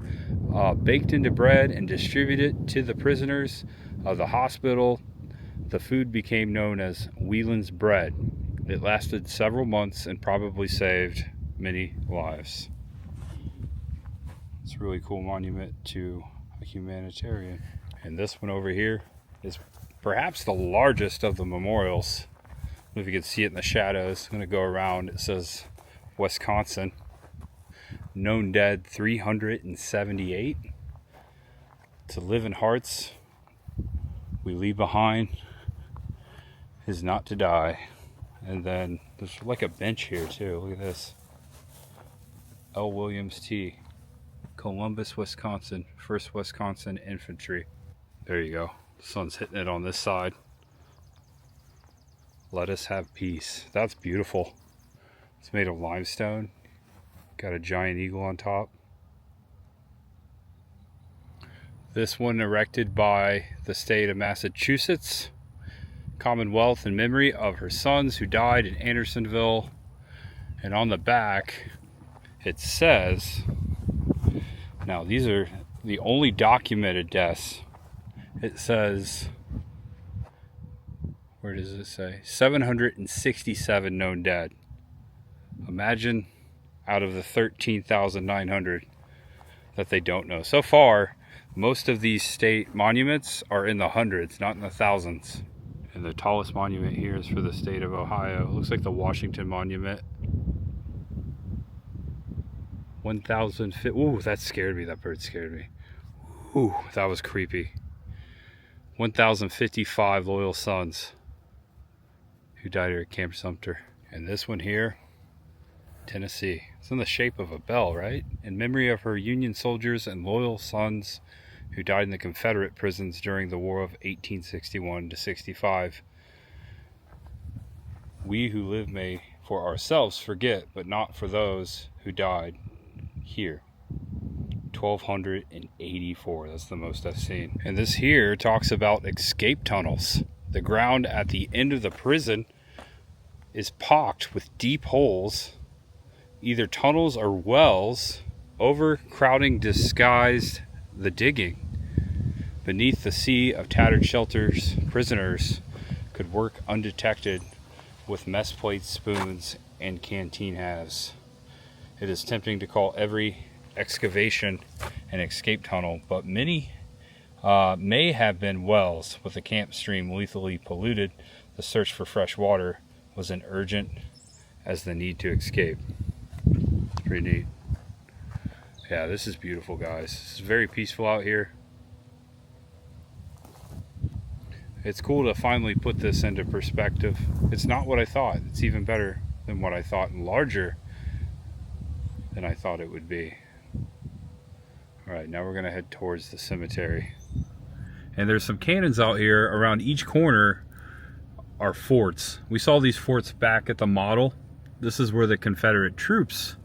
baked into bread, and distributed it to the prisoners of the hospital. The food became known as Whelan's bread. It lasted several months and probably saved many lives. It's a really cool monument to a humanitarian. And this one over here is perhaps the largest of the memorials. I don't know if you can see it in the shadows. I'm going to go around. It says Wisconsin. Known dead 378. To live in hearts we leave behind is not to die. And then there's like a bench here too. Look at this. L. Williams T. Columbus, Wisconsin. 1st Wisconsin Infantry. There you go. The sun's hitting it on this side. Let us have peace. That's beautiful. It's made of limestone. Got a giant eagle on top. This one erected by the state of Massachusetts, Commonwealth, in memory of her sons who died in Andersonville. And on the back it says, now these are the only documented deaths. It says, where does it say? 767 known dead. Imagine out of the 13,900 that they don't know. So far, most of these state monuments are in the hundreds, not in the thousands. And the tallest monument here is for the state of Ohio. It looks like the Washington Monument. 1,000 feet. Ooh, that scared me. That bird scared me. Ooh, that was creepy. 1,055 loyal sons who died here at Camp Sumter. And this one here, Tennessee. It's in the shape of a bell, right? In memory of her Union soldiers and loyal sons who died in the Confederate prisons during the War of 1861 to 65. We who live may for ourselves forget, but not for those who died here. 1,284. That's the most I've seen. And this here talks about escape tunnels. The ground at the end of the prison is pocked with deep holes, either tunnels or wells. Overcrowding disguised the digging. Beneath the sea of tattered shelters, prisoners could work undetected with mess plates, spoons, and canteen halves. It is tempting to call every excavation an escape tunnel, but many may have been wells. With the camp stream lethally polluted, the search for fresh water was as urgent as the need to escape. It's pretty neat. Yeah, this is beautiful, guys. This is very peaceful out here. It's cool to finally put this into perspective. It's not what I thought. It's even better than what I thought and larger than I thought it would be. All right, now we're gonna head towards the cemetery. And there's some cannons out here. Around each corner are forts. We saw these forts back at the model. This is where the Confederate troops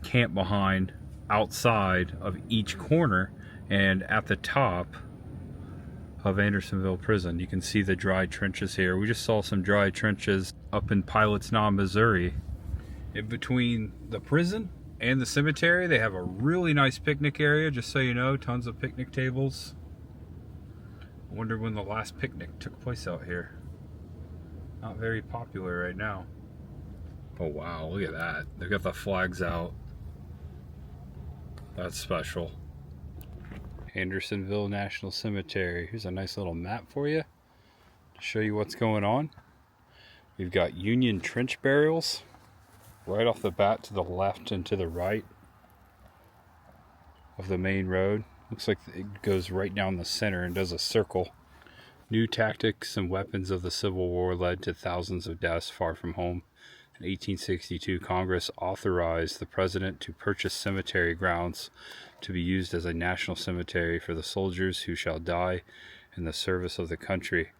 camped behind, outside of each corner. And at the top of Andersonville Prison, you can see the dry trenches here. We just saw some dry trenches up in Pilots Knob, Missouri. In between the prison and the cemetery, they have a really nice picnic area, just so you know. Tons of picnic tables. I wonder when the last picnic took place out here. Not very popular right now. Oh wow, look at that. They've got the flags out. That's special. Andersonville National Cemetery. Here's a nice little map for you to show you what's going on. We've got Union trench burials right off the bat to the left and to the right of the main road. Looks like it goes right down the center and does a circle. New tactics and weapons of the Civil War led to thousands of deaths far from home. In 1862, Congress authorized the president to purchase cemetery grounds to be used as a national cemetery for the soldiers who shall die in the service of the country.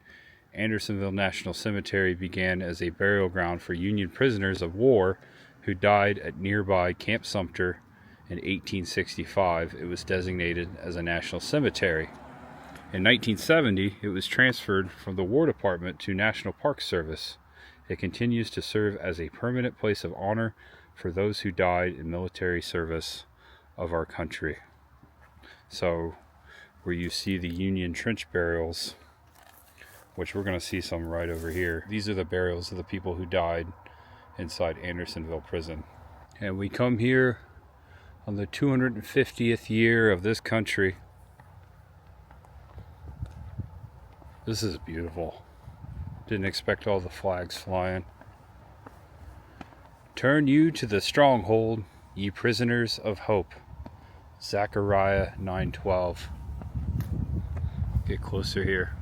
Andersonville National Cemetery began as a burial ground for Union prisoners of war who died at nearby Camp Sumter in 1865. It was designated as a national cemetery. In 1970, it was transferred from the War Department to National Park Service. It continues to serve as a permanent place of honor for those who died in military service of our country. So, where you see the Union trench burials, which we're going to see some right over here, these are the burials of the people who died inside Andersonville Prison. And we come here on the 250th year of this country. This is beautiful. Didn't expect all the flags flying. Turn you to the stronghold, ye prisoners of hope. Zechariah 9:12. Get closer here.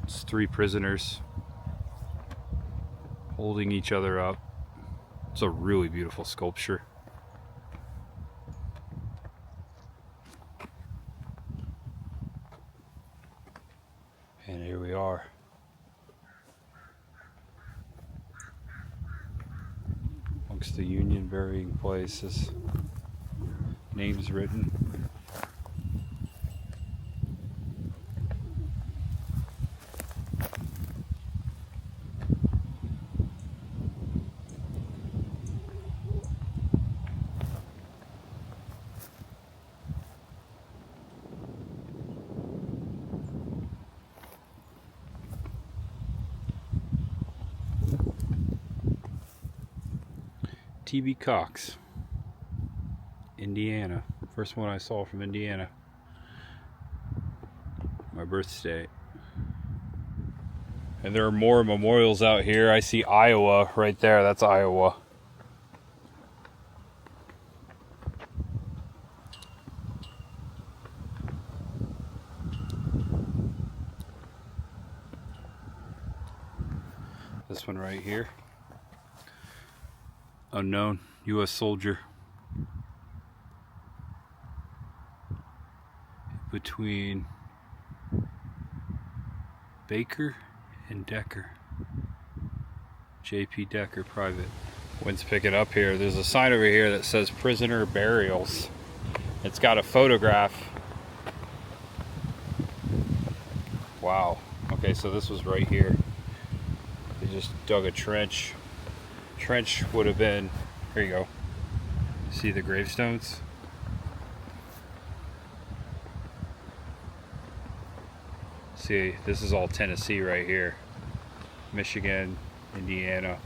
It's 3 prisoners holding each other up. It's a really beautiful sculpture. And here we are. Amongst the Union burying places. Names written. T.B. Cox, Indiana. First one I saw from Indiana. My birth state. And there are more memorials out here. I see Iowa right there. That's Iowa. This one right here. Unknown U.S. soldier. Between Baker and Decker. J.P. Decker, private. Wind's picking up here. There's a sign over here that says prisoner burials. It's got a photograph. Wow. Okay, so this was right here. They just dug a trench. Trench would have been, here you go. See the gravestones? See, this is all Tennessee right here. Michigan, Indiana.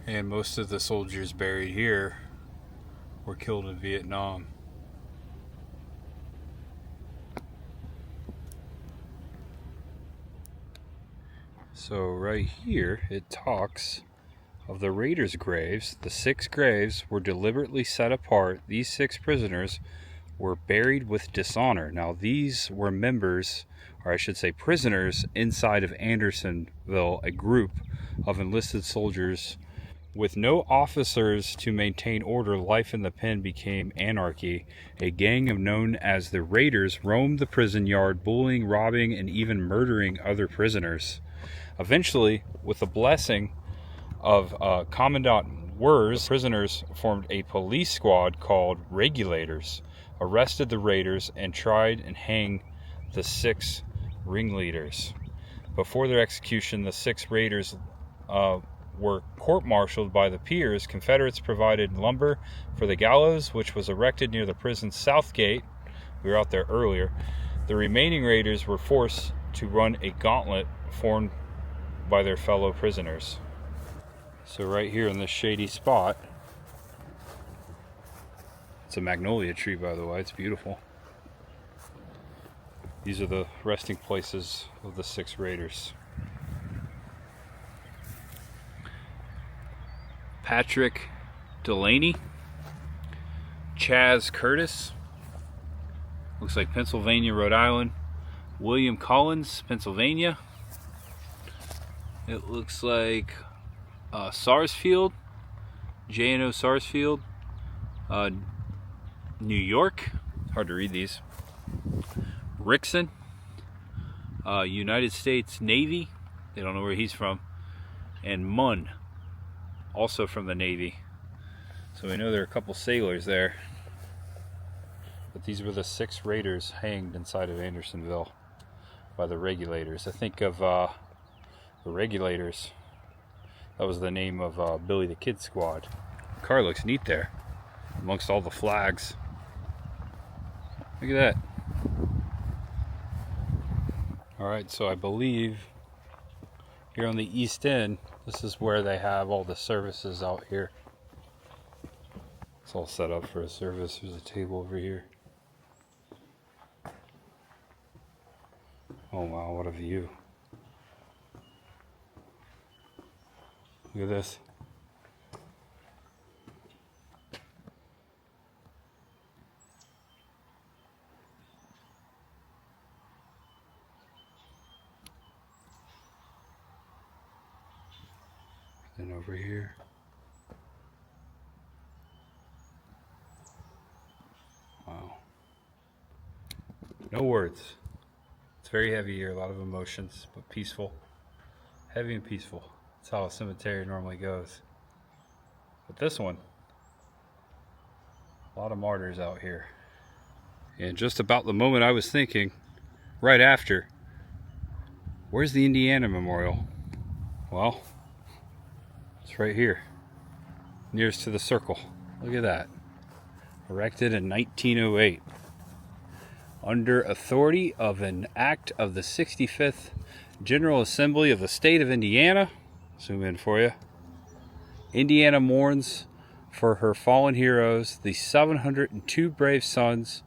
And most of the soldiers buried here were killed in Vietnam. So right here it talks of the raiders' graves. The 6 graves were deliberately set apart. These 6 prisoners were buried with dishonor. Now these were members, or I should say prisoners, inside of Andersonville, a group of enlisted soldiers. With no officers to maintain order, life in the pen became anarchy. A gang known as the Raiders roamed the prison yard, bullying, robbing, and even murdering other prisoners. Eventually, with the blessing of Commandant Wurs, prisoners formed a police squad called Regulators, arrested the Raiders, and tried and hanged the 6 ringleaders. Before their execution, the 6 Raiders were court-martialed by the peers. Confederates provided lumber for the gallows, which was erected near the prison's south gate. We were out there earlier. The remaining Raiders were forced to run a gauntlet formed by their fellow prisoners. So right here in this shady spot, it's a magnolia tree, by the way, it's beautiful. These are the resting places of the 6 raiders. Patrick Delaney, Chaz Curtis, looks like Pennsylvania, Rhode Island. William Collins, Pennsylvania. It looks like Sarsfield, J&O Sarsfield, New York. Hard to read these. Rickson, United States Navy. They don't know where he's from. And Munn, also from the Navy. So we know there are a couple sailors there. But these were the 6 raiders hanged inside of Andersonville by the Regulators. I think of the Regulators. That was the name of Billy the Kid Squad. The car looks neat there, amongst all the flags. Look at that. Alright, so I believe here on the East End, this is where they have all the services out here. It's all set up for a service. There's a table over here. Oh wow, what a view. Look at this. Then over here. Wow. No words. It's very heavy here, a lot of emotions, but peaceful. Heavy and peaceful. That's how a cemetery normally goes. But this one, a lot of martyrs out here. And just about the moment I was thinking, right after, where's the Indiana Memorial? Well, it's right here, nearest to the circle. Look at that. Erected in 1908. Under authority of an act of the 65th General Assembly of the State of Indiana. Zoom in for you. Indiana mourns for her fallen heroes, the 702 brave sons,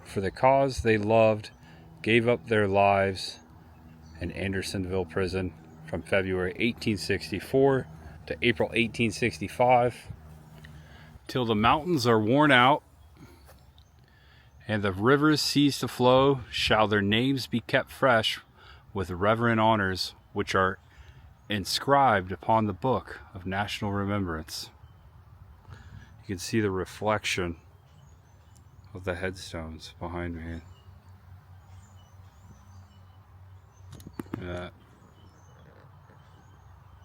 for the cause they loved, gave up their lives in Andersonville Prison from February 1864 to April 1865. Till the mountains are worn out and the rivers cease to flow, shall their names be kept fresh with reverent honors, which are inscribed upon the book of national remembrance. You can see the reflection of the headstones behind me. Look at that.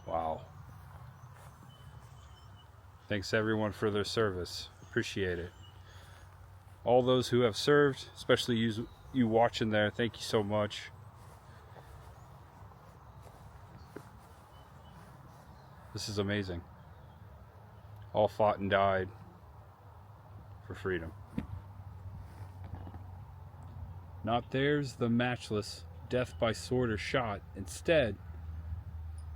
Wow. Thanks everyone for their service. Appreciate it. All those who have served, especially you watching there, thank you so much. This is amazing. All fought and died for freedom. Not theirs the matchless death by sword or shot. Instead,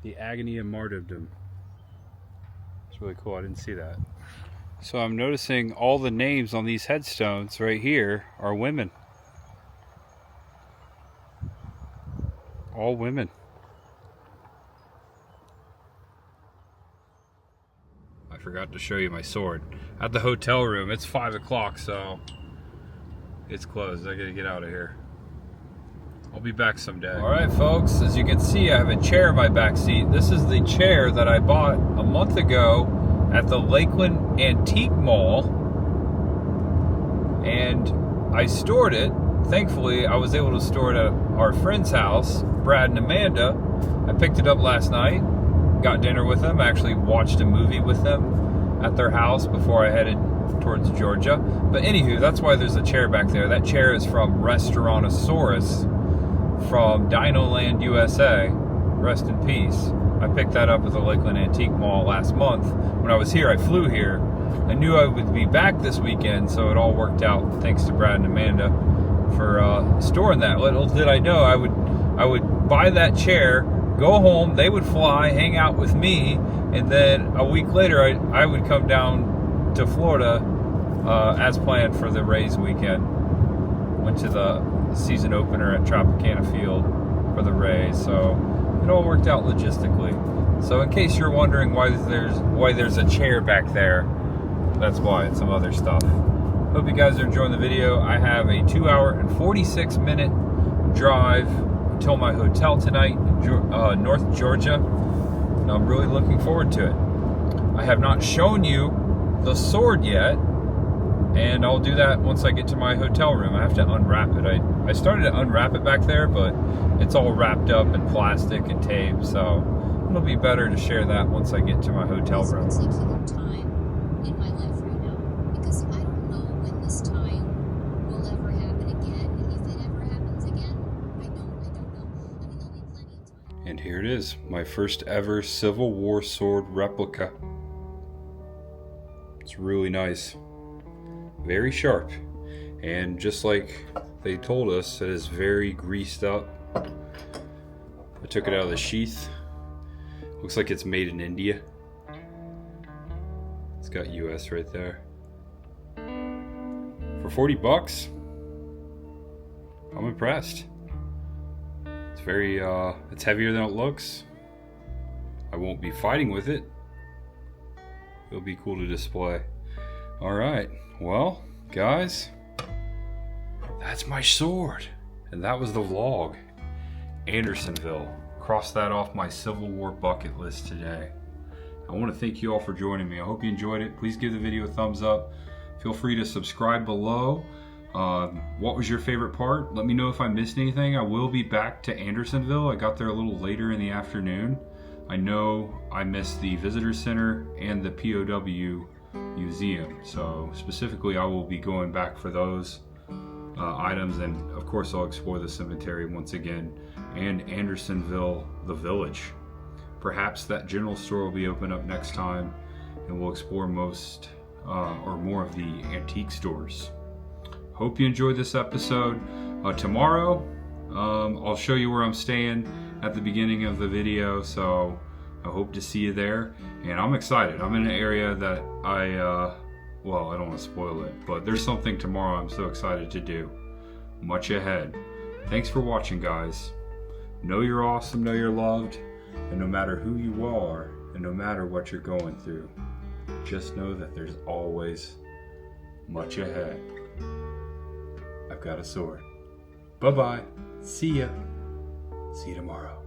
the agony of martyrdom. It's really cool. I didn't see that. So I'm noticing all the names on these headstones right here are women. All women. I forgot to show you my sword. At the hotel room, it's 5 o'clock, so it's closed. I gotta get out of here. I'll be back someday. Alright folks, as you can see, I have a chair in my back seat. This is the chair that I bought a month ago at the Lakeland Antique Mall, and I stored it. Thankfully, I was able to store it at our friend's house, Brad and Amanda. I picked it up last night, got dinner with them, actually watched a movie with them at their house before I headed towards Georgia. But anywho, that's why there's a chair back there. That chair is from Restaurantosaurus from Dinoland, USA. Rest in peace. I picked that up at the Lakeland Antique Mall last month. When I was here, I flew here. I knew I would be back this weekend, so it all worked out. Thanks to Brad and Amanda for storing that. Little did I know I would I would buy that chair, go home, they would fly, hang out with me, and then a week later I would come down to Florida as planned for the Rays weekend. Went to the season opener at Tropicana Field for the Rays, so it all worked out logistically. So in case you're wondering why there's a chair back there, that's why. It's some other stuff. Hope you guys are enjoying the video. I have a 2-hour and 46-minute drive until my hotel tonight in North Georgia, and I'm really looking forward to it. I have not shown you the sword yet, and I'll do that once I get to my hotel room. I have to unwrap it. I started to unwrap it back there, but it's all wrapped up in plastic and tape, so it'll be better to share that once I get to my hotel room. Particular time in my life right now, because I don't know when this time will ever happen again. If it ever happens again, I don't know. I mean, there'll be plenty of time. And here it is, my first ever Civil War sword replica. It's really nice. Very sharp. And just like they told us, it is very greased up. I took it out of the sheath. Looks like it's made in India. It's got US right there. For 40 bucks, I'm impressed. It's very, it's heavier than it looks. I won't be fighting with it. It'll be cool to display. All right, well, guys, that's my sword. And that was the vlog. Andersonville. Cross that off my Civil War bucket list today. I want to thank you all for joining me. I hope you enjoyed it. Please give the video a thumbs up. Feel free to subscribe below. What was your favorite part? Let me know if I missed anything. I will be back to Andersonville. I got there a little later in the afternoon. I know I missed the Visitor Center and the POW Museum. So specifically, I will be going back for those items, and of course I'll explore the cemetery once again, and Andersonville, the Village. Perhaps that general store will be open up next time, and we'll explore most or more of the antique stores. Hope you enjoyed this episode. Tomorrow I'll show you where I'm staying at the beginning of the video, so I hope to see you there. And I'm excited. I'm in an area that well, I don't want to spoil it, but there's something tomorrow I'm so excited to do. Much ahead. Thanks for watching, guys. Know you're awesome, know you're loved, and no matter who you are, and no matter what you're going through, just know that there's always much ahead. I've got a sword. Bye-bye. See ya. See you tomorrow.